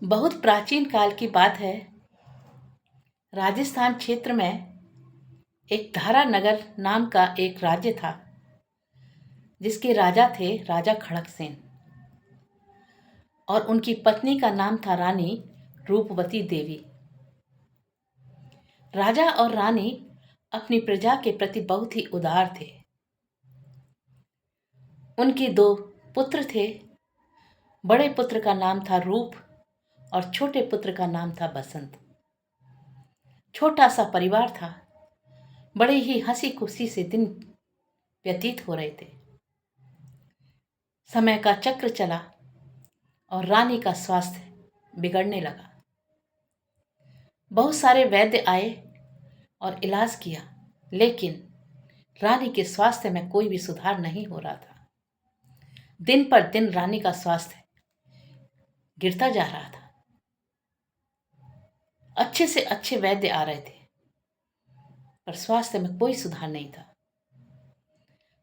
बहुत प्राचीन काल की बात है। राजस्थान क्षेत्र में एक धारा नगर नाम का एक राज्य था, जिसके राजा थे राजा खड़गसेन, और उनकी पत्नी का नाम था रानी रूपवती देवी। राजा और रानी अपनी प्रजा के प्रति बहुत ही उदार थे। उनके दो पुत्र थे। बड़े पुत्र का नाम था रूप और छोटे पुत्र का नाम था बसंत। छोटा सा परिवार था। बड़े ही हंसी खुशी से दिन व्यतीत हो रहे थे। समय का चक्र चला और रानी का स्वास्थ्य बिगड़ने लगा। बहुत सारे वैद्य आए और इलाज किया, लेकिन रानी के स्वास्थ्य में कोई भी सुधार नहीं हो रहा था। दिन पर दिन रानी का स्वास्थ्य गिरता जा रहा था। अच्छे से अच्छे वैद्य आ रहे थे, पर स्वास्थ्य में कोई सुधार नहीं था।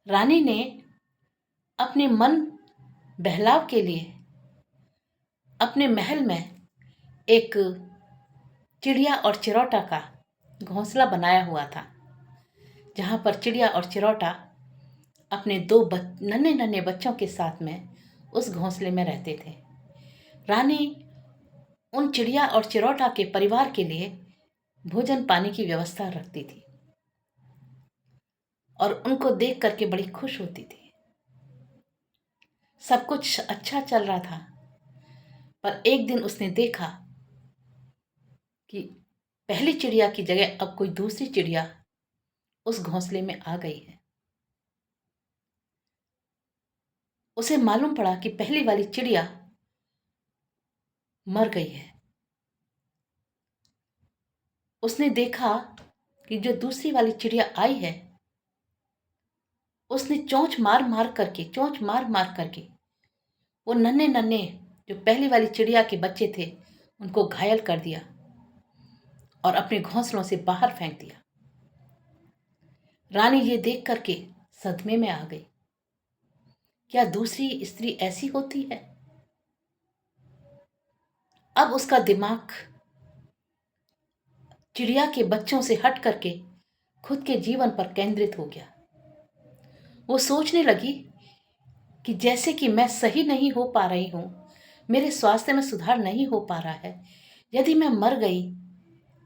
रानी ने अपने मन बहलाव के लिए अपने महल में एक चिड़िया और चिरौटा का घोंसला बनाया हुआ था, जहाँ पर चिड़िया और चिरौटा अपने दो नन्हे नन्हे बच्चों के साथ में उस घोंसले में रहते थे। रानी उन चिड़िया और चिरौटा के परिवार के लिए भोजन पानी की व्यवस्था रखती थी और उनको देख करके बड़ी खुश होती थी। सब कुछ अच्छा चल रहा था, पर एक दिन उसने देखा कि पहली चिड़िया की जगह अब कोई दूसरी चिड़िया उस घोंसले में आ गई है। उसे मालूम पड़ा कि पहली वाली चिड़िया मर गई है। उसने देखा कि जो दूसरी वाली चिड़िया आई है, उसने चोंच मार मार करके वो नन्हे नन्हे जो पहली वाली चिड़िया के बच्चे थे उनको घायल कर दिया और अपने घोंसलों से बाहर फेंक दिया। रानी ये देख करके सदमे में आ गई। क्या दूसरी स्त्री ऐसी होती है? अब उसका दिमाग चिड़िया के बच्चों से हट करके खुद के जीवन पर केंद्रित हो गया। वो सोचने लगी कि जैसे कि मैं सही नहीं हो पा रही हूं, मेरे स्वास्थ्य में सुधार नहीं हो पा रहा है, यदि मैं मर गई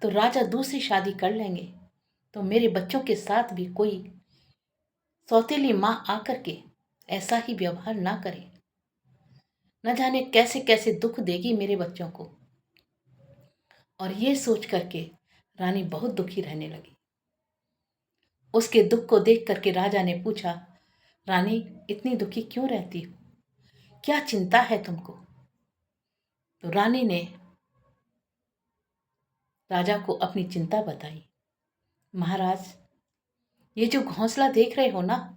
तो राजा दूसरी शादी कर लेंगे, तो मेरे बच्चों के साथ भी कोई सौतेली माँ आकर के ऐसा ही व्यवहार ना करे। न जाने कैसे कैसे दुख देगी मेरे बच्चों को। और ये सोच करके रानी बहुत दुखी रहने लगी। उसके दुख को देख करके राजा ने पूछा, रानी इतनी दुखी क्यों रहती हो? क्या चिंता है तुमको? तो रानी ने राजा को अपनी चिंता बताई। महाराज, ये जो घोंसला देख रहे हो ना,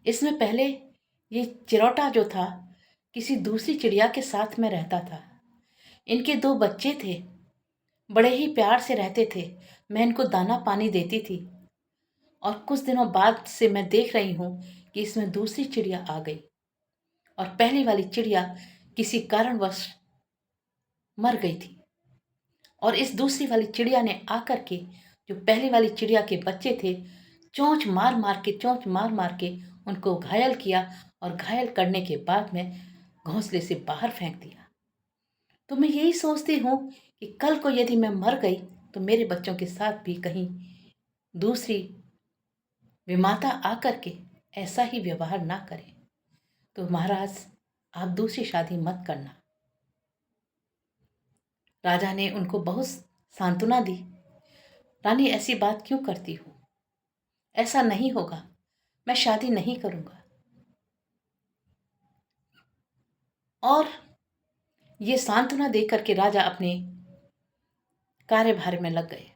इसमें पहले ये चिरौटा जो था किसी दूसरी चिड़िया के साथ में रहता था। इनके दो बच्चे थे, बड़े ही प्यार से रहते थे। मैं इनको दाना पानी देती थी, और कुछ दिनों बाद से मैं देख रही हूँ कि इसमें दूसरी चिड़िया आ गई और पहली वाली चिड़िया किसी कारणवश मर गई थी। और इस दूसरी वाली चिड़िया ने आकर के जो पहली वाली चिड़िया के बच्चे थे, चोंच मार मार के उनको घायल किया, और घायल करने के बाद में घोंसले से बाहर फेंक दिया। तो मैं यही सोचती हूँ कि कल को यदि मैं मर गई तो मेरे बच्चों के साथ भी कहीं दूसरी विमाता आकर के ऐसा ही व्यवहार ना करे। तो महाराज, आप दूसरी शादी मत करना। राजा ने उनको बहुत सांत्वना दी। रानी, ऐसी बात क्यों करती हो? ऐसा नहीं होगा, मैं शादी नहीं करूंगा। और ये सांत्वना दे करके राजा अपने कार्यभार में लग गए।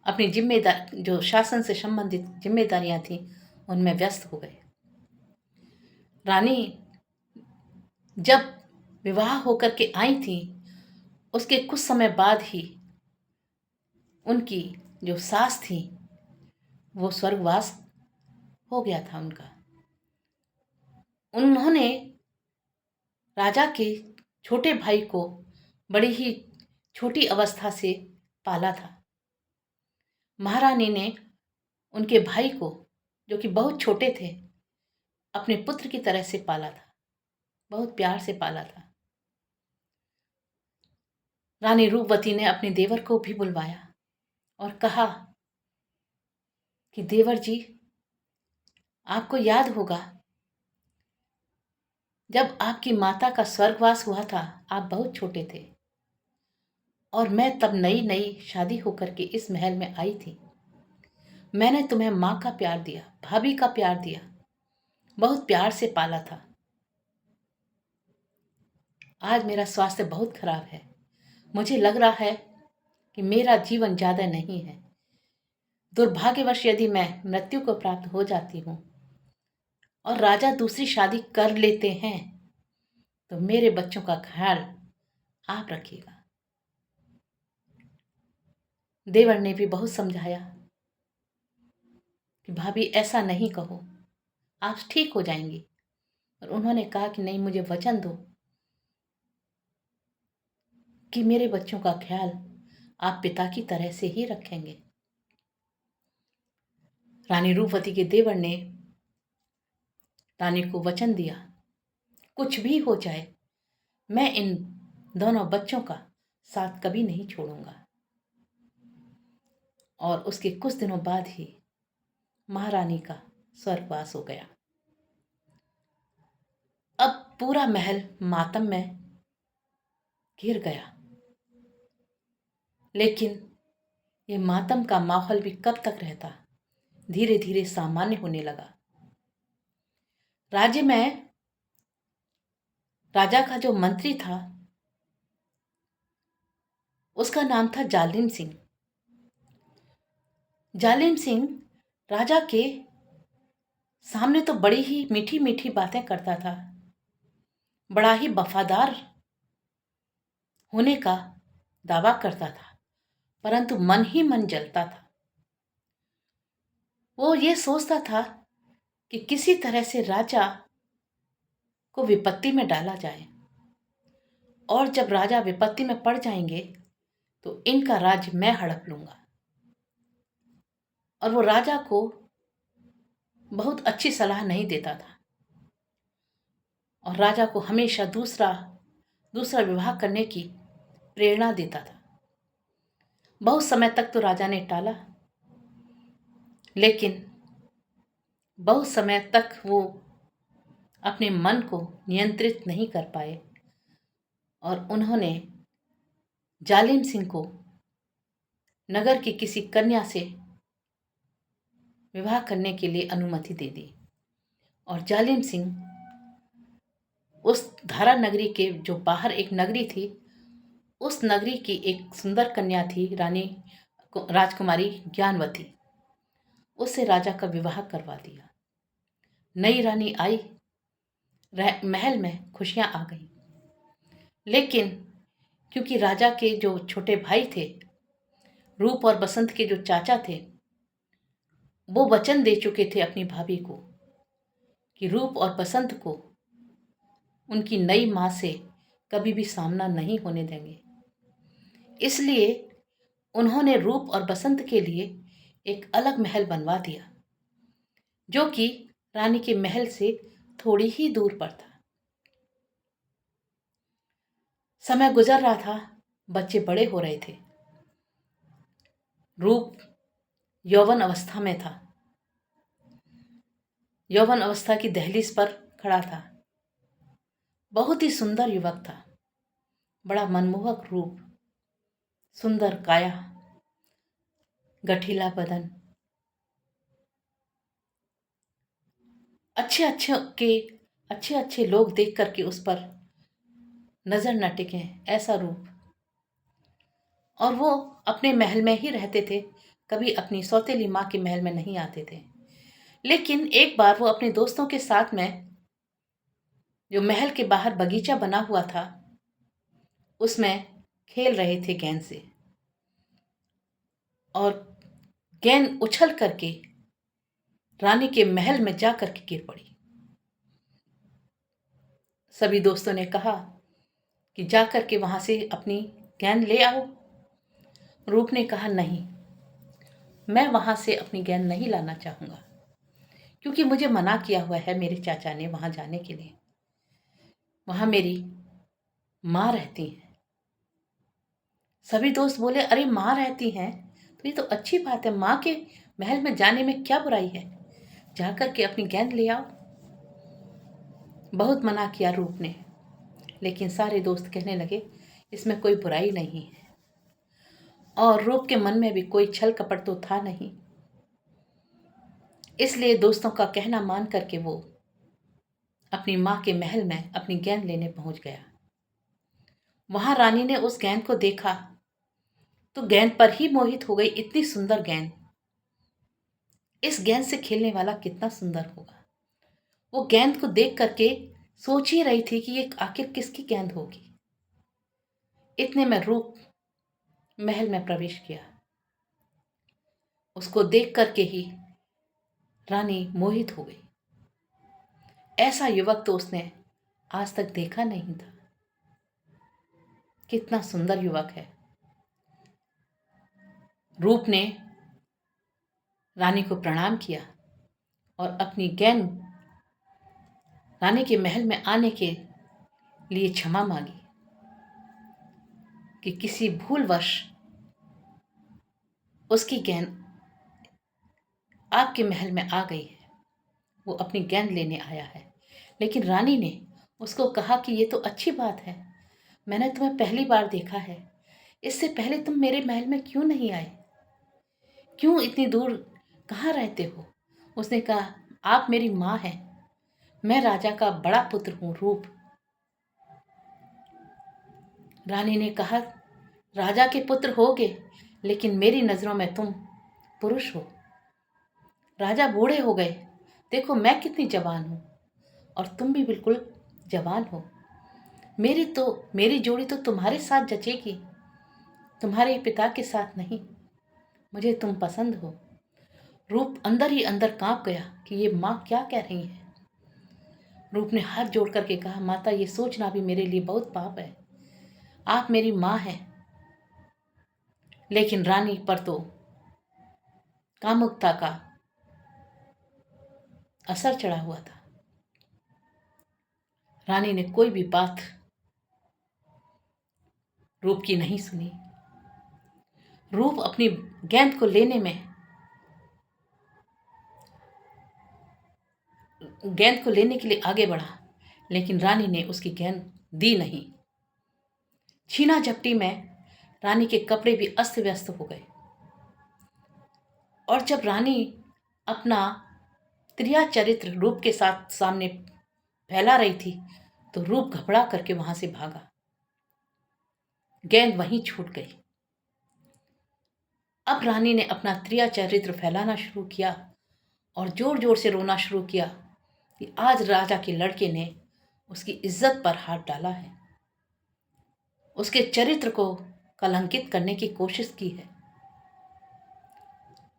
अपनी जिम्मेदार जो शासन से संबंधित जिम्मेदारियां थी उनमें व्यस्त हो गए। रानी जब विवाह होकर के आई थी, उसके कुछ समय बाद ही उनकी जो सास थी वो स्वर्गवास हो गया था उनका। उन्होंने राजा के छोटे भाई को बड़ी ही छोटी अवस्था से पाला था। महारानी ने उनके भाई को, जो कि बहुत छोटे थे, अपने पुत्र की तरह से पाला था, बहुत प्यार से पाला था। रानी रूपवती ने अपने देवर को भी बुलवाया और कहा कि देवर जी, आपको याद होगा जब आपकी माता का स्वर्गवास हुआ था, आप बहुत छोटे थे और मैं तब नई नई शादी होकर के इस महल में आई थी। मैंने तुम्हें माँ का प्यार दिया, भाभी का प्यार दिया, बहुत प्यार से पाला था। आज मेरा स्वास्थ्य बहुत खराब है, मुझे लग रहा है कि मेरा जीवन ज़्यादा नहीं है। दुर्भाग्यवश यदि मैं मृत्यु को प्राप्त हो जाती हूँ और राजा दूसरी शादी कर लेते हैं तो मेरे बच्चों का ख्याल आप रखिएगा। देवर ने भी बहुत समझाया कि भाभी ऐसा नहीं कहो, आप ठीक हो जाएंगी। और उन्होंने कहा कि नहीं, मुझे वचन दो कि मेरे बच्चों का ख्याल आप पिता की तरह से ही रखेंगे। रानी रूपवती के देवर ने रानी को वचन दिया, कुछ भी हो जाए मैं इन दोनों बच्चों का साथ कभी नहीं छोड़ूंगा। और उसके कुछ दिनों बाद ही महारानी का स्वर्गवास हो गया। अब पूरा महल मातम में घिर गया, लेकिन ये मातम का माहौल भी कब तक रहता, धीरे धीरे सामान्य होने लगा। राज्य में राजा का जो मंत्री था उसका नाम था जालिम सिंह। जालिम सिंह राजा के सामने तो बड़ी ही मीठी मीठी बातें करता था, बड़ा ही वफादार होने का दावा करता था, परंतु मन ही मन जलता था। वो ये सोचता था कि किसी तरह से राजा को विपत्ति में डाला जाए, और जब राजा विपत्ति में पड़ जाएंगे तो इनका राज्य मैं हड़प लूंगा। और वो राजा को बहुत अच्छी सलाह नहीं देता था और राजा को हमेशा दूसरा विवाह करने की प्रेरणा देता था। बहुत समय तक तो राजा ने टाला, लेकिन बहुत समय तक वो अपने मन को नियंत्रित नहीं कर पाए और उन्होंने जालिम सिंह को नगर की किसी कन्या से विवाह करने के लिए अनुमति दे दी। और जालिम सिंह उस धारा नगरी के जो बाहर एक नगरी थी, उस नगरी की एक सुंदर कन्या थी, राजकुमारी ज्ञानवती, उससे राजा का विवाह करवा दिया। नई रानी आई, महल में खुशियां आ गई, लेकिन क्योंकि राजा के जो छोटे भाई थे, रूप और बसंत के जो चाचा थे, वो वचन दे चुके थे अपनी भाभी को कि रूप और बसंत को उनकी नई मां से कभी भी सामना नहीं होने देंगे। इसलिए उन्होंने रूप और बसंत के लिए एक अलग महल बनवा दिया, जो कि रानी के महल से थोड़ी ही दूर पर था। समय गुजर रहा था, बच्चे बड़े हो रहे थे, रूप यौवन अवस्था में था, यौवन अवस्था की दहलीज पर खड़ा था। बहुत ही सुंदर युवक था, बड़ा मनमोहक रूप, सुंदर काया, गठीला बदन, अच्छे अच्छे लोग देख करके उस पर नजर न टिके, ऐसा रूप। और वो अपने महल में ही रहते थे, कभी अपनी सौतेली माँ के महल में नहीं आते थे। लेकिन एक बार वो अपने दोस्तों के साथ में जो महल के बाहर बगीचा बना हुआ था उसमें खेल रहे थे गेंद से, और गेंद उछल करके रानी के महल में जा करके गिर पड़ी। सभी दोस्तों ने कहा कि जा कर के वहाँ से अपनी गेंद ले आओ। रूप ने कहा, नहीं, मैं वहाँ से अपनी गेंद नहीं लाना चाहूँगा, क्योंकि मुझे मना किया हुआ है मेरे चाचा ने वहाँ जाने के लिए। वहाँ मेरी माँ रहती हैं। सभी दोस्त बोले, अरे माँ रहती हैं तो ये तो अच्छी बात है, माँ के महल में जाने में क्या बुराई है, जा कर के अपनी गेंद ले आओ। बहुत मना किया रूप ने, लेकिन सारे दोस्त कहने लगे इसमें कोई बुराई नहीं है। और रूप के मन में भी कोई छल कपट तो था नहीं, इसलिए दोस्तों का कहना मान करके वो अपनी माँ के महल में अपनी गेंद लेने पहुंच गया। वहां रानी ने उस गेंद को देखा तो गेंद पर ही मोहित हो गई। इतनी सुंदर गेंद, इस गेंद से खेलने वाला कितना सुंदर होगा। वो गेंद को देख करके सोच ही रही थी कि ये आखिर किसकी गेंद होगी। इतने में रूप महल में प्रवेश किया। उसको देख करके ही रानी मोहित हो गई। ऐसा युवक तो उसने आज तक देखा नहीं था। कितना सुंदर युवक है। रूप ने रानी को प्रणाम किया और अपनी गेंद रानी के महल में आने के लिए क्षमा मांगी कि किसी भूलवश उसकी गेंद आपके महल में आ गई है, वो अपनी गेंद लेने आया है। लेकिन रानी ने उसको कहा कि ये तो अच्छी बात है, मैंने तुम्हें पहली बार देखा है, इससे पहले तुम मेरे महल में क्यों नहीं आए, क्यों इतनी दूर कहाँ रहते हो। उसने कहा, आप मेरी माँ हैं, मैं राजा का बड़ा पुत्र हूँ रूप। रानी ने कहा, राजा के पुत्र होगे, लेकिन मेरी नज़रों में तुम पुरुष हो। राजा बूढ़े हो गए, देखो मैं कितनी जवान हूँ और तुम भी बिल्कुल जवान हो। मेरी जोड़ी तो तुम्हारे साथ जचेगी, तुम्हारे पिता के साथ नहीं। मुझे तुम पसंद हो। रूप अंदर ही अंदर कांप गया कि ये माँ क्या कह रही है। रूप ने हाथ जोड़ करके कहा, माता, ये सोचना भी मेरे लिए बहुत पाप है। आप मेरी माँ हैं। लेकिन रानी पर तो कामुकता का असर चढ़ा हुआ था। रानी ने कोई भी बात रूप की नहीं सुनी। रूप अपनी गेंद को लेने में गेंद को लेने के लिए आगे बढ़ा, लेकिन रानी ने उसकी गेंद दी नहीं। छीना झपटी में रानी के कपड़े भी अस्त व्यस्त हो गए। और जब रानी अपना त्रिया चरित्र रूप के साथ सामने फैला रही थी तो रूप घबरा करके वहां से भागा। गेंद वहीं छूट गई। अब रानी ने अपना त्रिया चरित्र फैलाना शुरू किया और जोर जोर से रोना शुरू किया कि आज राजा के लड़के ने उसकी इज्जत पर हाथ डाला है, उसके चरित्र को कलंकित करने की कोशिश की है।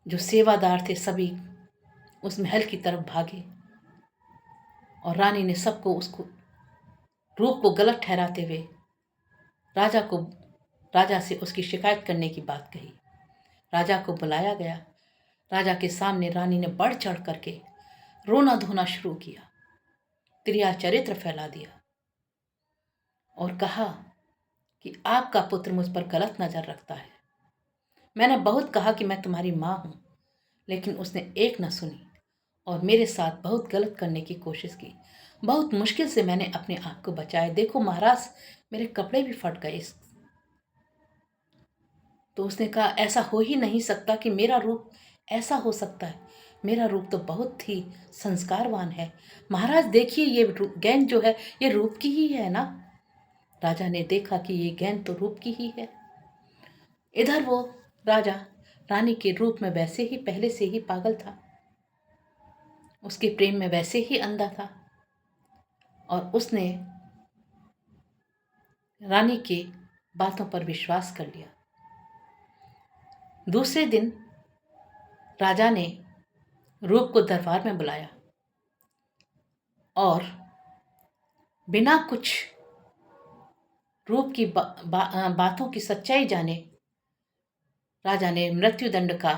जो सेवादार थे सभी उस महल की तरफ भागे और रानी ने सबको उसको रूप को गलत ठहराते हुए राजा से उसकी शिकायत करने की बात कही। राजा को बुलाया गया। राजा के सामने रानी ने बढ़ चढ़ करके रोना धोना शुरू किया, त्रिया चरित्र फैला दिया और कहा कि आपका पुत्र मुझ पर गलत नजर रखता है। मैंने बहुत कहा कि मैं तुम्हारी माँ हूँ, लेकिन उसने एक न सुनी और मेरे साथ बहुत गलत करने की कोशिश की। बहुत मुश्किल से मैंने अपने आप को बचाया। देखो महाराज, मेरे कपड़े भी फट गए। तो उसने कहा, ऐसा हो ही नहीं सकता कि मेरा रूप ऐसा हो सकता है। मेरा रूप तो बहुत ही संस्कारवान है। महाराज देखिए, ये गेंद जो है ये रूप की ही है ना। राजा ने देखा कि ये गेंद तो रूप की ही है। इधर वो राजा रानी के रूप में वैसे ही पहले से ही पागल था, उसके प्रेम में वैसे ही अंधा था और उसने रानी के बातों पर विश्वास कर लिया। दूसरे दिन राजा ने रूप को दरबार में बुलाया और बिना कुछ रूप की बातों की सच्चाई जाने राजा ने मृत्युदंड का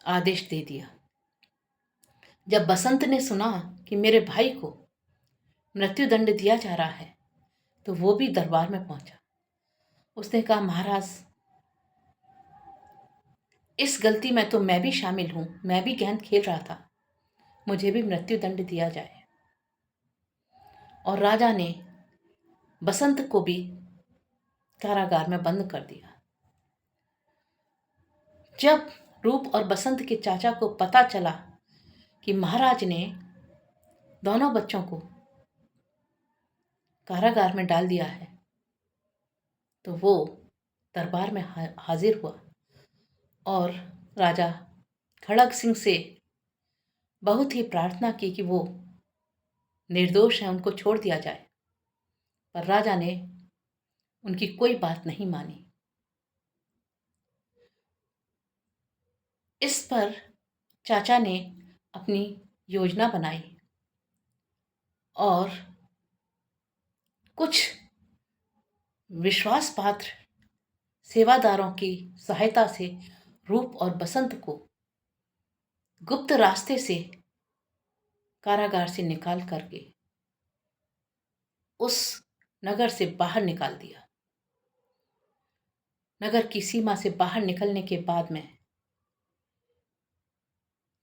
आदेश दे दिया। जब बसंत ने सुना कि मेरे भाई को मृत्युदंड दिया जा रहा है तो वो भी दरबार में पहुंचा। उसने कहा, महाराज, इस गलती में तो मैं भी शामिल हूं, मैं भी गेंद खेल रहा था, मुझे भी मृत्युदंड दिया जाए। और राजा ने बसंत को भी कारागार में बंद कर दिया। जब रूप और बसंत के चाचा को पता चला कि महाराज ने दोनों बच्चों को कारागार में डाल दिया है तो वो दरबार में हाजिर हुआ और राजा खड़ग सिंह से बहुत ही प्रार्थना की कि वो निर्दोष हैं, उनको छोड़ दिया जाए। पर राजा ने उनकी कोई बात नहीं मानी। इस पर चाचा ने अपनी योजना बनाई और कुछ विश्वास पात्र सेवादारों की सहायता से रूप और बसंत को गुप्त रास्ते से कारागार से निकाल करके उस नगर से बाहर निकाल दिया। नगर की सीमा से बाहर निकलने के बाद में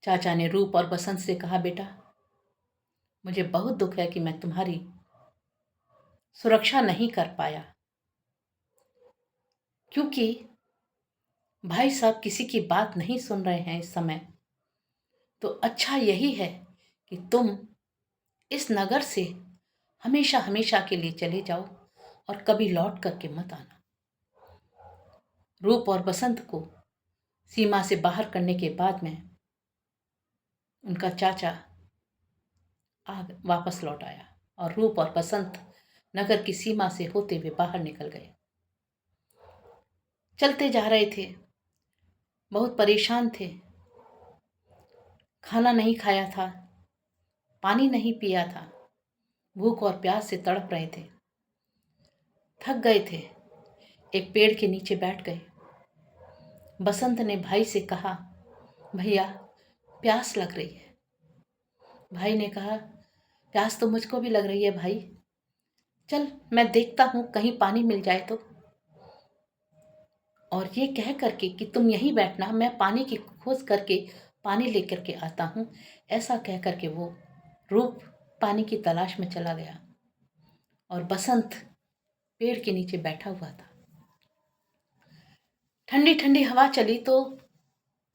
चाचा ने रूप और बसंत से कहा, बेटा, मुझे बहुत दुख है कि मैं तुम्हारी सुरक्षा नहीं कर पाया, क्योंकि भाई साहब किसी की बात नहीं सुन रहे हैं इस समय। तो अच्छा यही है कि तुम इस नगर से हमेशा हमेशा के लिए चले जाओ और कभी लौट करके मत आना। रूप और बसंत को सीमा से बाहर करने के बाद में उनका चाचा वापस लौट आया और रूप और बसंत नगर की सीमा से होते हुए बाहर निकल गए। चलते जा रहे थे, बहुत परेशान थे, खाना नहीं खाया था, पानी नहीं पिया था, भूख और प्यास से तड़प रहे थे, थक गए थे। एक पेड़ के नीचे बैठ गए। बसंत ने भाई से कहा, भैया, प्यास लग रही है। भाई ने कहा, प्यास तो मुझको भी लग रही है भाई, चल मैं देखता हूं कहीं पानी मिल जाए तो। और ये कह करके कि तुम यहीं बैठना, मैं पानी की खोज करके पानी लेकर के आता हूं, ऐसा कह करके वो रूप पानी की तलाश में चला गया और बसंत पेड़ के नीचे बैठा हुआ था। ठंडी ठंडी हवा चली तो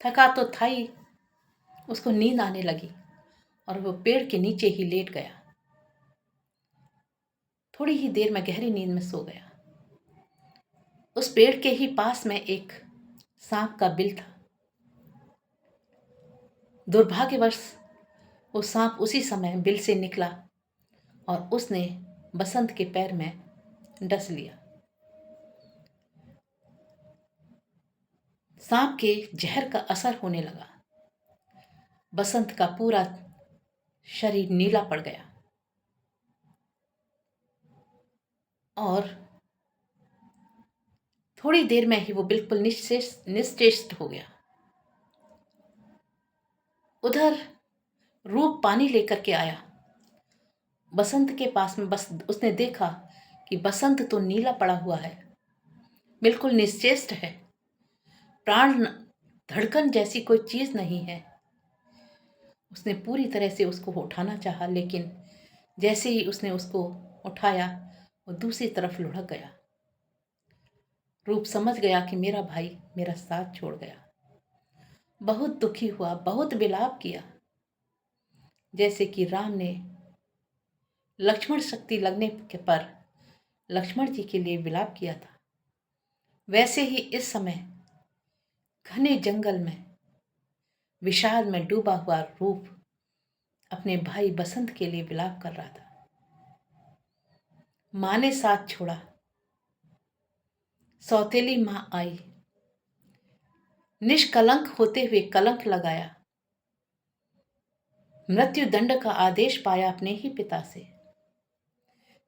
थका तो था ही, उसको नींद आने लगी और वो पेड़ के नीचे ही लेट गया। थोड़ी ही देर में गहरी नींद में सो गया। उस पेड़ के ही पास में एक सांप का बिल था। दुर्भाग्यवश वो सांप उसी समय बिल से निकला और उसने बसंत के पैर में डस लिया। सांप के जहर का असर होने लगा। बसंत का पूरा शरीर नीला पड़ गया और थोड़ी देर में ही वो बिल्कुल निश्चेष्ट हो गया। उधर रूप पानी लेकर के आया बसंत के पास में। बस उसने देखा कि बसंत तो नीला पड़ा हुआ है, बिल्कुल निश्चेष्ट है, प्राण धड़कन जैसी कोई चीज नहीं है। उसने पूरी तरह से उसको उठाना चाहा, लेकिन जैसे ही उसने उसको उठाया वो दूसरी तरफ लुढ़क गया। रूप समझ गया कि मेरा भाई मेरा साथ छोड़ गया। बहुत दुखी हुआ, बहुत विलाप किया। जैसे कि राम ने लक्ष्मण शक्ति लगने के पर लक्ष्मण जी के लिए विलाप किया था, वैसे ही इस समय घने जंगल में विषाद में डूबा हुआ रूप अपने भाई बसंत के लिए विलाप कर रहा था। माँ ने साथ छोड़ा, सौतेली माँ आई, निष्कलंक होते हुए कलंक लगाया, मृत्यु दंड का आदेश पाया अपने ही पिता से।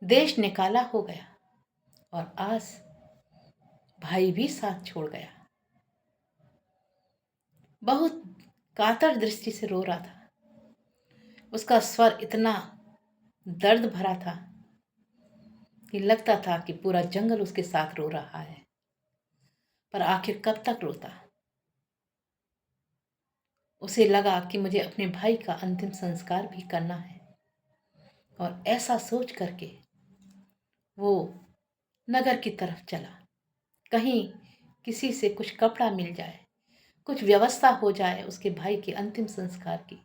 देश निकाला हो गया और आज भाई भी साथ छोड़ गया। बहुत कातर दृष्टि से रो रहा था। उसका स्वर इतना दर्द भरा था कि लगता था कि पूरा जंगल उसके साथ रो रहा है। पर आखिर कब तक रोता। उसे लगा कि मुझे अपने भाई का अंतिम संस्कार भी करना है, और ऐसा सोच करके वो नगर की तरफ चला। कहीं किसी से कुछ कपड़ा मिल जाए, कुछ व्यवस्था हो जाए उसके भाई के अंतिम संस्कार की।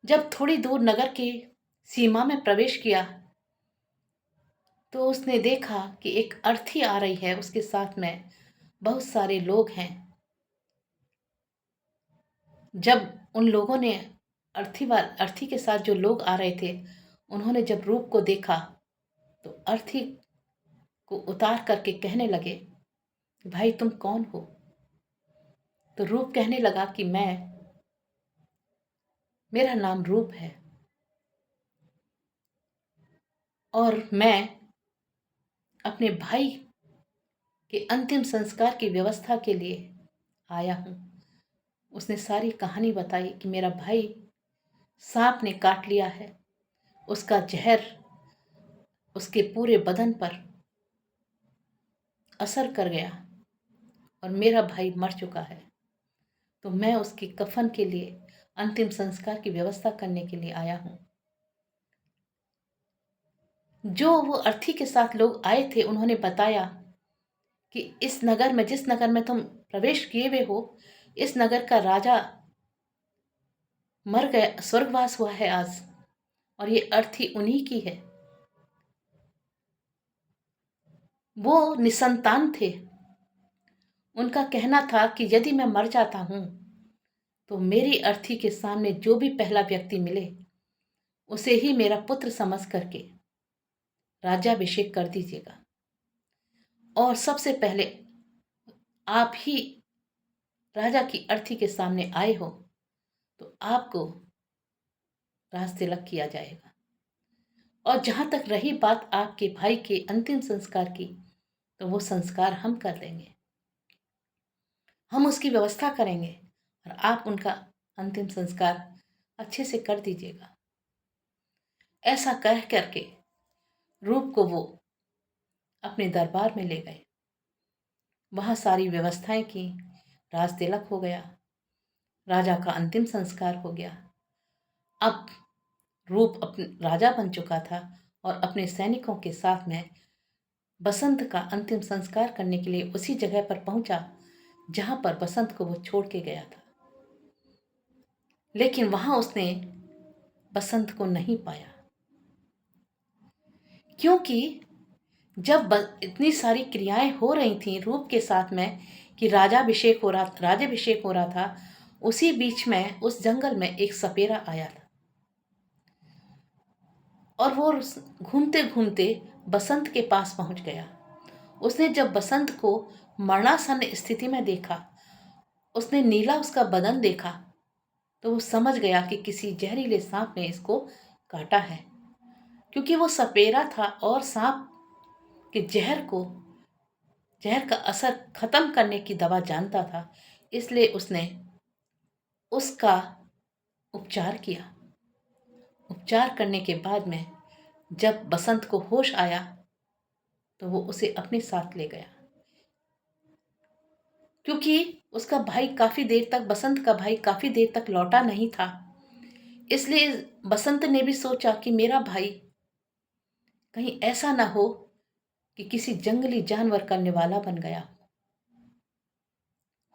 जब थोड़ी दूर नगर की सीमा में प्रवेश किया तो उसने देखा कि एक अर्थी आ रही है, उसके साथ में बहुत सारे लोग हैं। जब उन लोगों ने अर्थी के साथ जो लोग आ रहे थे, उन्होंने जब रूप को देखा तो अर्थी को उतार करके कहने लगे, भाई तुम कौन हो? तो रूप कहने लगा कि मेरा नाम रूप है और मैं अपने भाई के अंतिम संस्कार की व्यवस्था के लिए आया हूँ। उसने सारी कहानी बताई कि मेरा भाई सांप ने काट लिया है, उसका जहर उसके पूरे बदन पर असर कर गया और मेरा भाई मर चुका है। तो मैं उसके कफन के लिए, अंतिम संस्कार की व्यवस्था करने के लिए आया हूँ। जो वो अर्थी के साथ लोग आए थे उन्होंने बताया कि इस नगर में, जिस नगर में तुम प्रवेश किए हुए हो, इस नगर का राजा मर गया, स्वर्गवास हुआ है आज, और ये अर्थी उन्हीं की है। वो निसंतान थे। उनका कहना था कि यदि मैं मर जाता हूं तो मेरी अर्थी के सामने जो भी पहला व्यक्ति मिले उसे ही मेरा पुत्र समझ करके राज्याभिषेक कर दीजिएगा, और सबसे पहले आप ही राजा की अर्थी के सामने आए हो तो आपको राज तिलक किया जाएगा। और जहां तक रही बात आपके भाई के अंतिम संस्कार की, तो वो संस्कार हम कर देंगे, हम उसकी व्यवस्था करेंगे और आप उनका अंतिम संस्कार अच्छे से कर दीजिएगा। ऐसा कह करके रूप को वो अपने दरबार में ले गए। वहां सारी व्यवस्थाएं की, राज तिलक हो गया, राजा का अंतिम संस्कार हो गया। अब रूप अपने राजा बन चुका था और अपने सैनिकों के साथ में बसंत का अंतिम संस्कार करने के लिए उसी जगह पर पहुंचा जहां पर बसंत को वो छोड़ के गया था। लेकिन वहां उसने बसंत को नहीं पाया, क्योंकि जब इतनी सारी क्रियाएं हो रही थी रूप के साथ में कि राज्याभिषेक हो रहा था, उसी बीच में उस जंगल में एक सपेरा आया था और वो घूमते घूमते बसंत के पास पहुंच गया। उसने जब बसंत को मरणासन्न स्थिति में देखा, उसने नीला उसका बदन देखा, तो वो समझ गया कि किसी जहरीले सांप ने इसको काटा है। क्योंकि वो सपेरा था और सांप के जहर का असर खत्म करने की दवा जानता था, इसलिए उसने उसका उपचार किया। उपचार करने के बाद में जब बसंत को होश आया तो वो उसे अपने साथ ले गया। क्योंकि उसका भाई काफी देर तक, बसंत का भाई काफी देर तक लौटा नहीं था, इसलिए बसंत ने भी सोचा कि मेरा भाई कहीं ऐसा ना हो कि किसी जंगली जानवर का निवाला बन गया।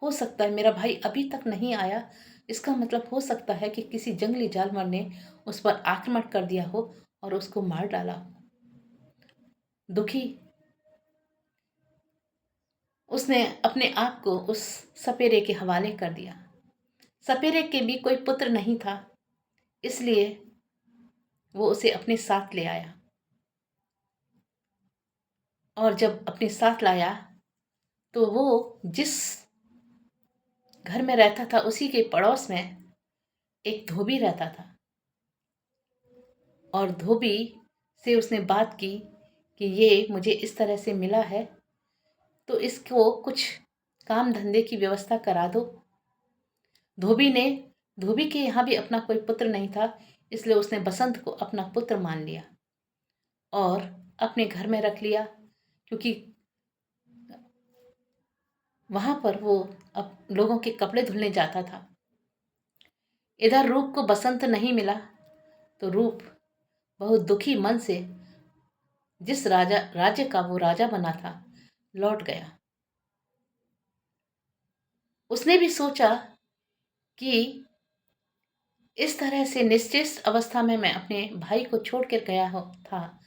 हो सकता है मेरा भाई अभी तक नहीं आया, इसका मतलब हो सकता है कि किसी जंगली जानवर ने उस पर आक्रमण कर दिया हो और उसको मार डाला हो। दुखी उसने अपने आप को उस सपेरे के हवाले कर दिया। सपेरे के भी कोई पुत्र नहीं था, इसलिए वो उसे अपने साथ ले आया। और जब अपने साथ लाया तो वो जिस घर में रहता था उसी के पड़ोस में एक धोबी रहता था। और धोबी से उसने बात की कि ये मुझे इस तरह से मिला है, तो इसको कुछ काम धंधे की व्यवस्था करा दो। धोबी ने धोबी के यहाँ भी अपना कोई पुत्र नहीं था, इसलिए उसने बसंत को अपना पुत्र मान लिया और अपने घर में रख लिया, क्योंकि वहां पर वो अब लोगों के कपड़े धुलने जाता था। इधर रूप को बसंत नहीं मिला, तो रूप बहुत दुखी मन से जिस राज्य का वो राजा बना था लौट गया। उसने भी सोचा कि इस तरह से निश्चेष्ट अवस्था में मैं अपने भाई को छोड़ कर गया हो था,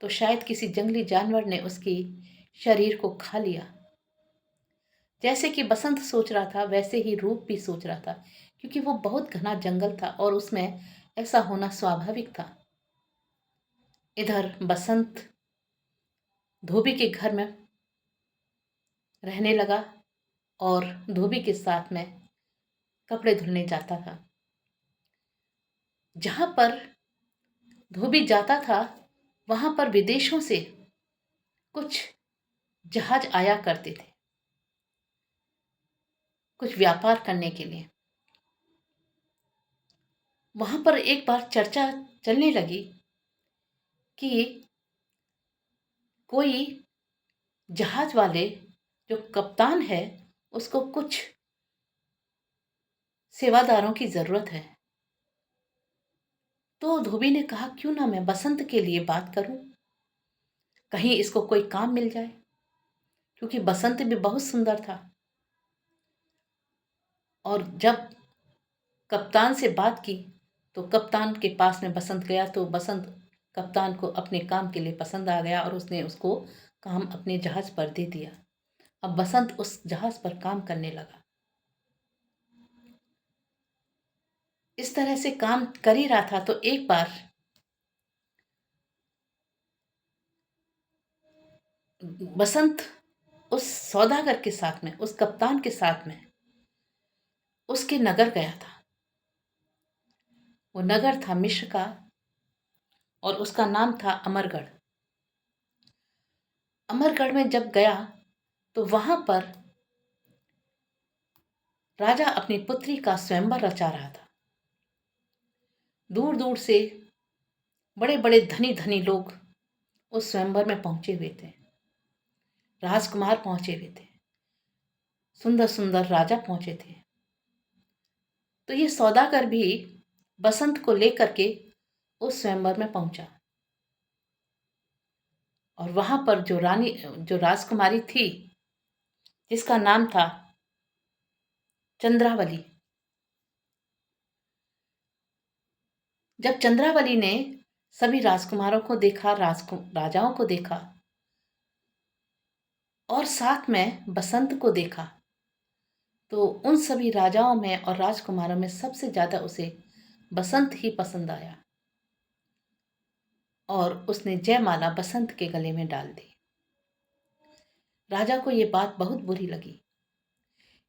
तो शायद किसी जंगली जानवर ने उसकी शरीर को खा लिया। जैसे कि बसंत सोच रहा था वैसे ही रूप भी सोच रहा था, क्योंकि वो बहुत घना जंगल था और उसमें ऐसा होना स्वाभाविक था। इधर बसंत धोबी के घर में रहने लगा और धोबी के साथ में कपड़े धुलने जाता था। जहां पर धोबी जाता था वहां पर विदेशों से कुछ जहाज आया करते थे कुछ व्यापार करने के लिए। वहां पर एक बार चर्चा चलने लगी कि कोई जहाज वाले जो कप्तान है उसको कुछ सेवादारों की जरूरत है। तो धोबी ने कहा क्यों ना मैं बसंत के लिए बात करूं, कहीं इसको कोई काम मिल जाए, क्योंकि बसंत भी बहुत सुंदर था। और जब कप्तान से बात की तो कप्तान के पास में बसंत गया, तो बसंत कप्तान को अपने काम के लिए पसंद आ गया और उसने उसको काम अपने जहाज पर दे दिया। अब बसंत उस जहाज पर काम करने लगा। इस तरह से काम कर ही रहा था, तो एक बार बसंत उस सौदागर के साथ में, उस कप्तान के साथ में उसके नगर गया था। वो नगर था मिस्र का और उसका नाम था अमरगढ़। अमरगढ़ में जब गया तो वहां पर राजा अपनी पुत्री का स्वयंवर रचा रहा था। दूर दूर से बड़े बड़े धनी धनी लोग उस स्वयंवर में पहुंचे हुए थे। राजकुमार पहुंचे हुए थे, सुंदर सुंदर राजा पहुंचे थे। तो ये सौदागर भी बसंत को लेकर के उस स्वयंवर में पहुंचा और वहां पर जो राजकुमारी थी जिसका नाम था चंद्रावली, जब चंद्रावली ने सभी राजकुमारों को देखा, राजाओं को देखा और साथ में बसंत को देखा, तो उन सभी राजाओं में और राजकुमारों में सबसे ज्यादा उसे बसंत ही पसंद आया और उसने जयमाला बसंत के गले में डाल दी। राजा को ये बात बहुत बुरी लगी।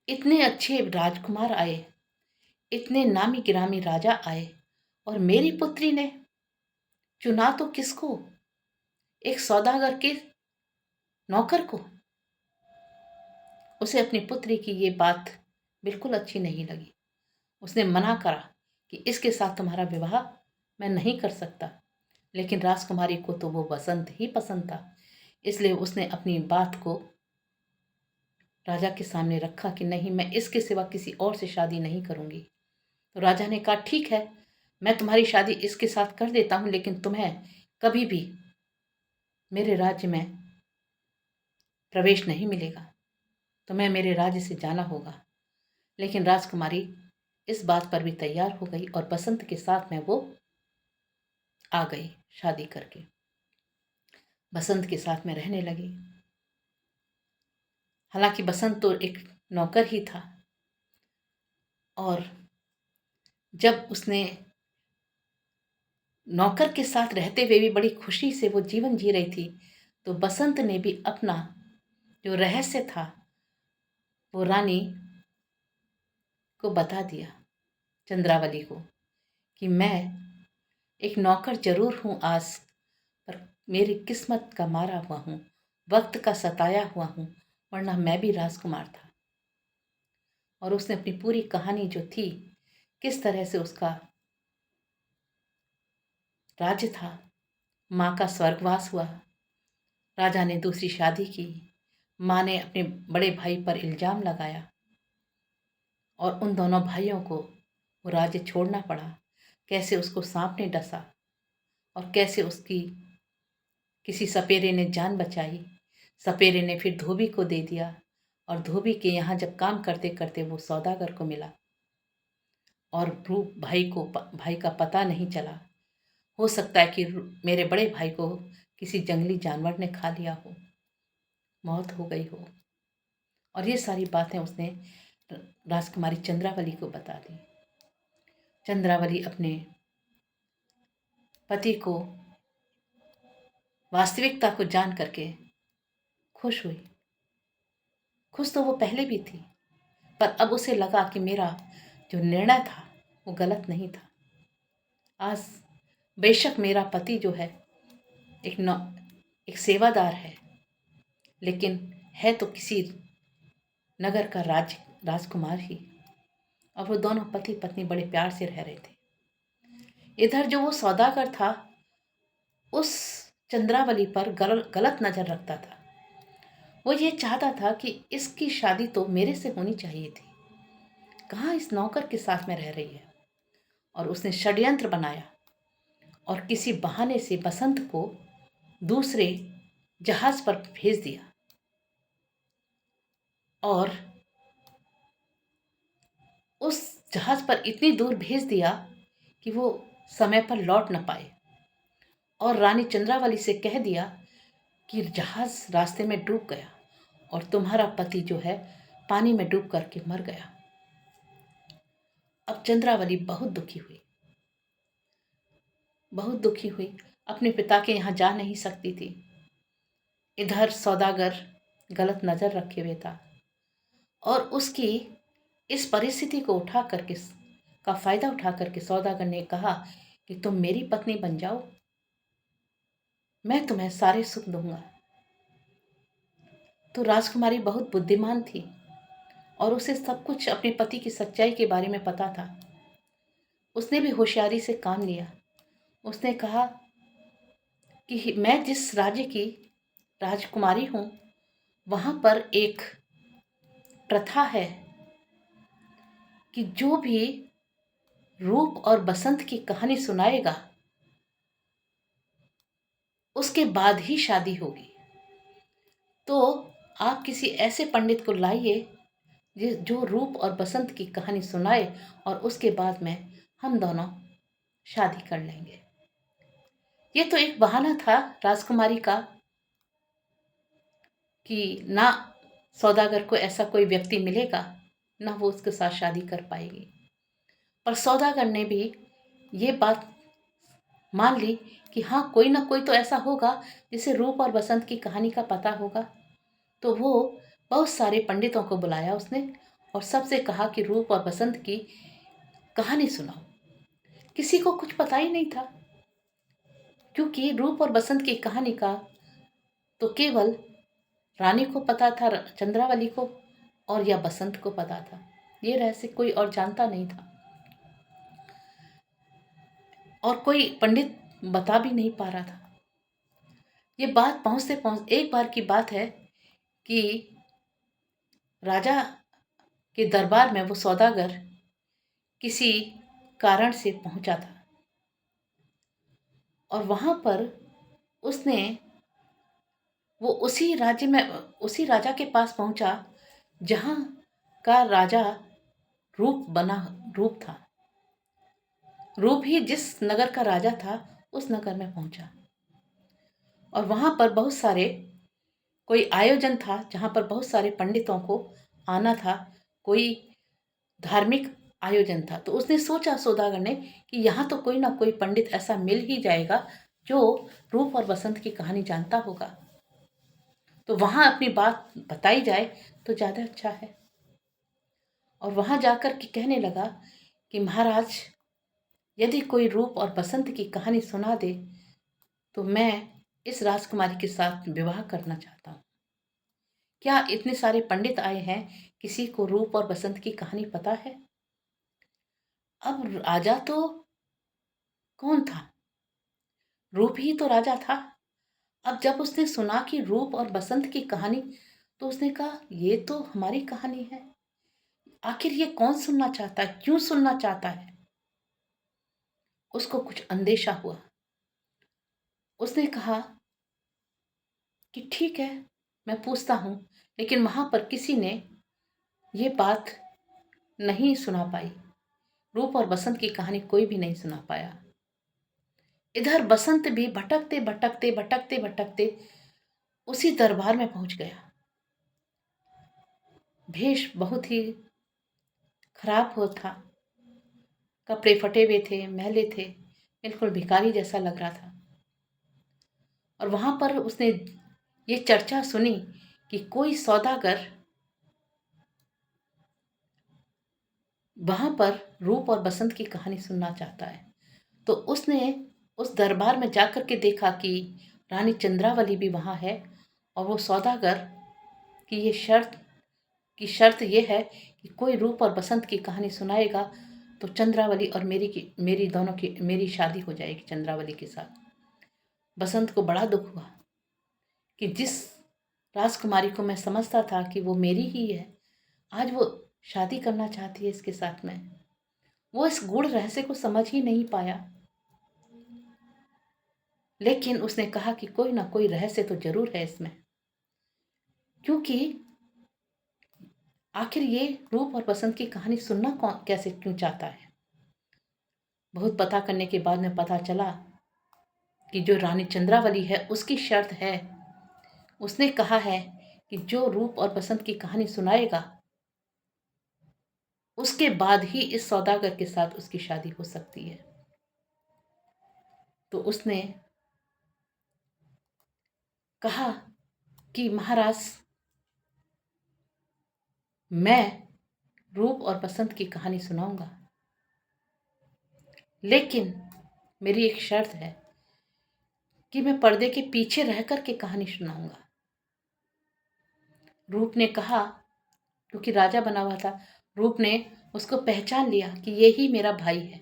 इतने अच्छे राजकुमार आए, इतने नामी गिरामी राजा आए और मेरी पुत्री ने चुना तो किसको, एक सौदागर के नौकर को। उसे अपनी पुत्री की ये बात बिल्कुल अच्छी नहीं लगी। उसने मना करा कि इसके साथ तुम्हारा विवाह मैं नहीं कर सकता, लेकिन राजकुमारी को तो वो बसंत ही पसंद था, इसलिए उसने अपनी बात को राजा के सामने रखा कि नहीं, मैं इसके सिवा किसी और से शादी नहीं करूंगी। तो राजा ने कहा ठीक है, मैं तुम्हारी शादी इसके साथ कर देता हूं, लेकिन तुम्हें कभी भी मेरे राज्य में प्रवेश नहीं मिलेगा, तुम्हें मेरे राज्य से जाना होगा। लेकिन राजकुमारी इस बात पर भी तैयार हो गई और बसंत के साथ में वो आ गई शादी करके, बसंत के साथ में रहने लगी। हालांकि बसंत तो एक नौकर ही था और जब उसने नौकर के साथ रहते हुए भी बड़ी खुशी से वो जीवन जी रही थी, तो बसंत ने भी अपना जो रहस्य था वो रानी को बता दिया, चंद्रावली को, कि मैं एक नौकर जरूर हूँ आज, पर मेरी किस्मत का मारा हुआ हूँ, वक्त का सताया हुआ हूँ, वरना मैं भी राजकुमार था। और उसने अपनी पूरी कहानी जो थी, किस तरह से उसका राज्य था, माँ का स्वर्गवास हुआ, राजा ने दूसरी शादी की, माँ ने अपने बड़े भाई पर इल्जाम लगाया और उन दोनों भाइयों को वो राज्य छोड़ना पड़ा, कैसे उसको सांप ने डसा और कैसे उसकी किसी सपेरे ने जान बचाई। सपेरे ने फिर धोबी को दे दिया और धोबी के यहाँ जब काम करते करते वो सौदागर को मिला और रूप भाई का पता नहीं चला। हो सकता है कि मेरे बड़े भाई को किसी जंगली जानवर ने खा लिया हो, मौत हो गई हो। और ये सारी बातें उसने राजकुमारी चंद्रावली को बता दी। चंद्रावली अपने पति को वास्तविकता को जान करके खुश हुई। खुश तो वो पहले भी थी, पर अब उसे लगा कि मेरा जो निर्णय था वो गलत नहीं था। आज बेशक मेरा पति जो है एक सेवादार है, लेकिन है तो किसी नगर का राजकुमार ही। और वो दोनों पति पत्नी बड़े प्यार से रह रहे थे। इधर जो वो सौदागर था, उस चंद्रावली पर गलत नजर रखता था। वो ये चाहता था कि इसकी शादी तो मेरे से होनी चाहिए थी, कहाँ इस नौकर के साथ में रह रही है। और उसने षड्यंत्र बनाया और किसी बहाने से बसंत को दूसरे जहाज पर भेज दिया और उस जहाज पर इतनी दूर भेज दिया कि वो समय पर लौट न पाए। और रानी चंद्रावली से कह दिया कि जहाज रास्ते में डूब गया और तुम्हारा पति जो है पानी में डूब करके मर गया। अब चंद्रावली बहुत दुखी हुई, अपने पिता के यहाँ जा नहीं सकती थी। इधर सौदागर गलत नजर रखे हुए था और उसकी इस परिस्थिति को का फायदा उठा करके सौदागर ने कहा कि तुम मेरी पत्नी बन जाओ, मैं तुम्हें सारे सुख दूंगा। तो राजकुमारी बहुत बुद्धिमान थी और उसे सब कुछ अपने पति की सच्चाई के बारे में पता था। उसने भी होशियारी से काम लिया। उसने कहा कि मैं जिस राज्य की राजकुमारी हूं, वहां पर एक प्रथा है कि जो भी रूप और बसंत की कहानी सुनाएगा उसके बाद ही शादी होगी। तो आप किसी ऐसे पंडित को लाइए जो रूप और बसंत की कहानी सुनाए और उसके बाद में हम दोनों शादी कर लेंगे। ये तो एक बहाना था राजकुमारी का कि ना सौदागर को ऐसा कोई व्यक्ति मिलेगा, ना वो उसके साथ शादी कर पाएगी। पर सौदागर ने भी ये बात मान ली कि हाँ, कोई ना कोई तो ऐसा होगा जिसे रूप और बसंत की कहानी का पता होगा। तो वो बहुत सारे पंडितों को बुलाया उसने और सबसे कहा कि रूप और बसंत की कहानी सुनाओ। किसी को कुछ पता ही नहीं था, क्योंकि रूप और बसंत की कहानी का तो केवल रानी को पता था, चंद्रावली को, और या बसंत को पता था। ये रहस्य कोई और जानता नहीं था और कोई पंडित बता भी नहीं पा रहा था। ये बात पहुंचते एक बार की बात है कि राजा के दरबार में वो सौदागर किसी कारण से पहुंचा था और वहां पर उसने वो उसी राजा के पास पहुंचा जहां का राजा रूप था। रूप ही जिस नगर का राजा था उस नगर में पहुंचा और वहां पर बहुत सारे कोई आयोजन था जहां पर बहुत सारे पंडितों को आना था, कोई धार्मिक आयोजन था। तो उसने सोचा सौदागर ने कि यहाँ तो कोई ना कोई पंडित ऐसा मिल ही जाएगा जो रूप और बसंत की कहानी जानता होगा, तो वहां अपनी बात बताई जाए तो ज़्यादा अच्छा है। और वहां जाकर के कहने लगा कि महाराज, यदि कोई रूप और बसंत की कहानी सुना दे तो मैं इस राजकुमारी के साथ विवाह करना चाहता हूँ। क्या इतने सारे पंडित आए हैं, किसी को रूप और बसंत की कहानी पता है? अब राजा तो कौन था? रूप ही तो राजा था। अब जब उसने सुना कि रूप और बसंत की कहानी, तो उसने कहा ये तो हमारी कहानी है। आखिर ये कौन सुनना चाहता है, क्यों सुनना चाहता है? उसको कुछ अंदेशा हुआ। उसने कहा कि ठीक है, मैं पूछता हूं। लेकिन वहां पर किसी ने ये बात नहीं सुना पाई। रूप और बसंत की कहानी कोई भी नहीं सुना पाया। इधर बसंत भी भटकते भटकते भटकते भटकते उसी दरबार में पहुंच गया। भेष बहुत ही खराब हो था, कपड़े फटे हुए थे, मैले थे, बिल्कुल भिखारी जैसा लग रहा था। और वहां पर उसने ये चर्चा सुनी कि कोई सौदागर वहां पर रूप और बसंत की कहानी सुनना चाहता है। तो उसने उस दरबार में जाकर के देखा कि रानी चंद्रावली भी वहां है। और वो सौदागर की शर्त ये है कि कोई रूप और बसंत की कहानी सुनाएगा तो चंद्रावली और मेरी शादी हो जाएगी चंद्रावली के साथ। बसंत को बड़ा दुख हुआ कि जिस राजकुमारी को मैं समझता था कि वो मेरी ही है, आज वो शादी करना चाहती है इसके साथ में। वो इस गूढ़ रहस्य को समझ ही नहीं पाया। लेकिन उसने कहा कि कोई ना कोई रहस्य तो जरूर है इसमें, क्योंकि आखिर ये रूप और बसंत की कहानी सुनना कौन कैसे क्यों चाहता है। बहुत पता करने के बाद में पता चला कि जो रानी चंद्रावली है उसकी शर्त है, उसने कहा है कि जो रूप और बसंत की कहानी सुनाएगा उसके बाद ही इस सौदागर के साथ उसकी शादी हो सकती है। तो उसने कहा कि महाराज, मैं रूप और बसंत की कहानी सुनाऊंगा, लेकिन मेरी एक शर्त है कि मैं पर्दे के पीछे रह कर के कहानी सुनाऊंगा। रूप ने कहा, क्योंकि राजा बना हुआ था, रूप ने उसको पहचान लिया कि ये ही मेरा भाई है।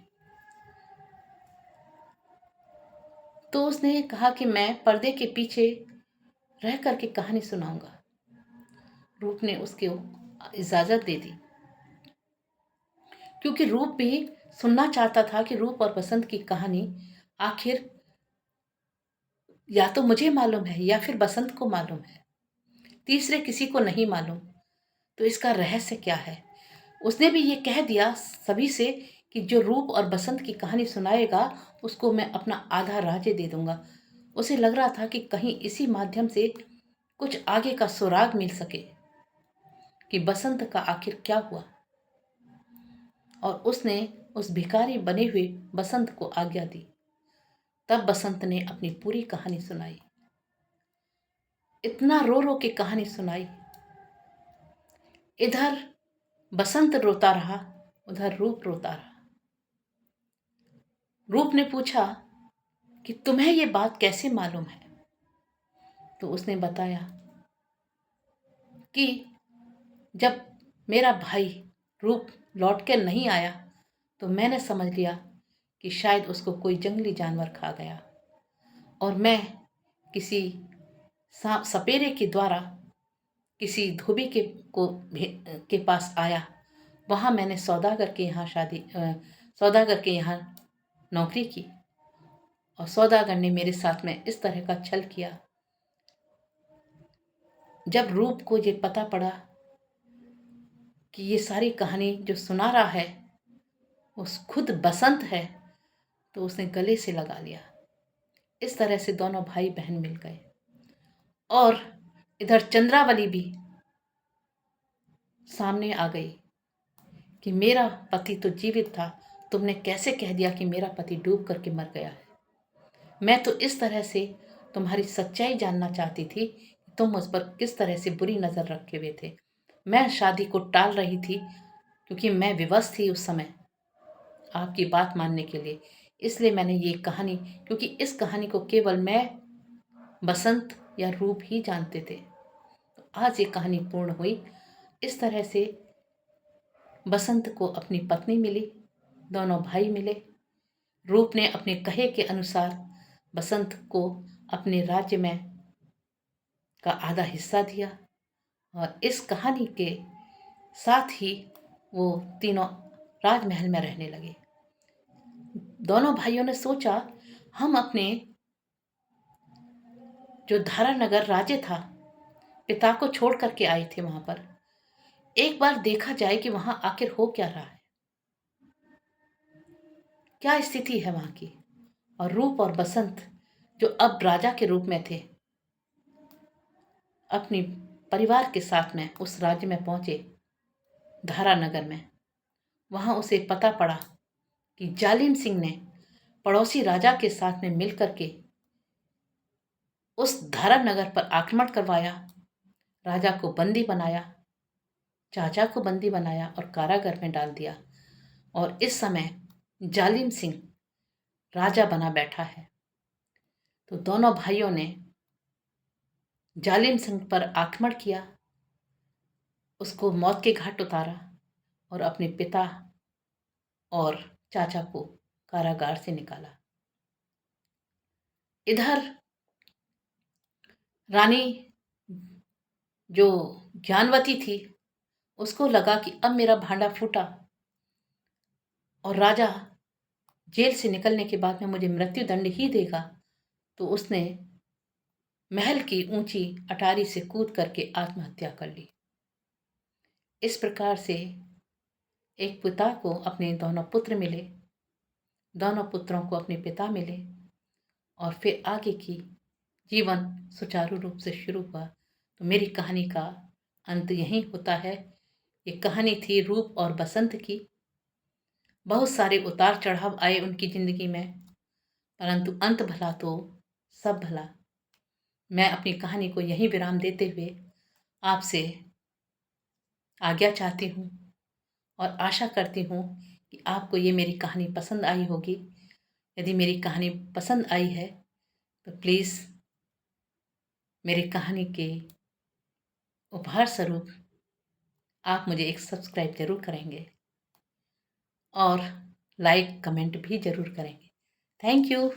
तो उसने कहा कि मैं पर्दे के पीछे रह करके कहानी सुनाऊंगा। रूप ने उसको इजाजत दे दी, क्योंकि रूप भी सुनना चाहता था कि रूप और बसंत की कहानी आखिर या तो मुझे मालूम है या फिर बसंत को मालूम है, तीसरे किसी को नहीं मालूम। तो इसका रहस्य क्या है? उसने भी ये कह दिया सभी से कि जो रूप और बसंत की कहानी सुनाएगा उसको मैं अपना आधा राज्य दे दूंगा। उसे लग रहा था कि कहीं इसी माध्यम से कुछ आगे का सुराग मिल सके कि बसंत का आखिर क्या हुआ। और उसने उस भिखारी बने हुए बसंत को आज्ञा दी। तब बसंत ने अपनी पूरी कहानी सुनाई, इतना रो रो के कहानी सुनाई। इधर बसंत रोता रहा, उधर रूप रोता रहा। रूप ने पूछा कि तुम्हें ये बात कैसे मालूम है? तो उसने बताया कि जब मेरा भाई रूप लौट कर नहीं आया तो मैंने समझ लिया कि शायद उसको कोई जंगली जानवर खा गया, और मैं किसी सपेरे के द्वारा किसी धोबी के पास आया। वहाँ मैंने सौदागर के यहाँ नौकरी की, और सौदागर ने मेरे साथ में इस तरह का छल किया। जब रूप को ये पता पड़ा कि ये सारी कहानी जो सुना रहा है उस खुद बसंत है, तो उसने गले से लगा लिया। इस तरह से दोनों भाई बहन मिल गए। और इधर चंद्रावली भी सामने आ गई कि मेरा पति तो जीवित था, तुमने कैसे कह दिया कि मेरा पति डूब करके मर गया है? मैं तो इस तरह से तुम्हारी सच्चाई जानना चाहती थी कि तुम उस पर किस तरह से बुरी नज़र रखे हुए थे। मैं शादी को टाल रही थी क्योंकि मैं विवश थी उस समय, आपकी बात मानने के लिए। इसलिए मैंने ये कहानी, क्योंकि इस कहानी को केवल मैं, बसंत या रूप ही जानते थे। तो आज ये कहानी पूर्ण हुई। इस तरह से बसंत को अपनी पत्नी मिली, दोनों भाई मिले। रूप ने अपने कहे के अनुसार बसंत को अपने राज्य में का आधा हिस्सा दिया और इस कहानी के साथ ही वो तीनों राजमहल में रहने लगे। दोनों भाइयों ने सोचा, हम अपने जो धारानगर राज्य था, पिता को छोड़ करके आए थे वहां पर, एक बार देखा जाए कि वहां आखिर हो क्या रहा है, क्या स्थिति है वहां की। और रूप और बसंत, जो अब राजा के रूप में थे, अपनी परिवार के साथ में उस राज्य में पहुंचे, धारानगर में। वहां उसे पता पड़ा कि जालिम सिंह ने पड़ोसी राजा के साथ में मिलकर के उस धारानगर पर आक्रमण करवाया, राजा को बंदी बनाया, चाचा को बंदी बनाया और कारागार में डाल दिया। और इस समय जालिम सिंह राजा बना बैठा है। तो दोनों भाइयों ने जालिम सिंह पर आक्रमण किया, उसको मौत के घाट उतारा और अपने पिता और चाचा को कारागार से निकाला। इधर रानी जो ज्ञानवती थी, उसको लगा कि अब मेरा भांडा फूटा और राजा जेल से निकलने के बाद में मुझे मृत्यु दंड ही देगा। तो उसने महल की ऊंची अटारी से कूद करके आत्महत्या कर ली। इस प्रकार से एक पिता को अपने दोनों पुत्र मिले, दोनों पुत्रों को अपने पिता मिले और फिर आगे की जीवन सुचारू रूप से शुरू हुआ। तो मेरी कहानी का अंत यहीं होता है। ये कहानी थी रूप और बसंत की। बहुत सारे उतार चढ़ाव आए उनकी जिंदगी में, परंतु अंत भला तो सब भला। मैं अपनी कहानी को यहीं विराम देते हुए आपसे आज्ञा चाहती हूँ और आशा करती हूँ कि आपको ये मेरी कहानी पसंद आई होगी। यदि मेरी कहानी पसंद आई है तो प्लीज़ मेरी कहानी के उपहार स्वरूप आप मुझे एक सब्सक्राइब ज़रूर करेंगे और लाइक कमेंट भी ज़रूर करेंगे। Thank you.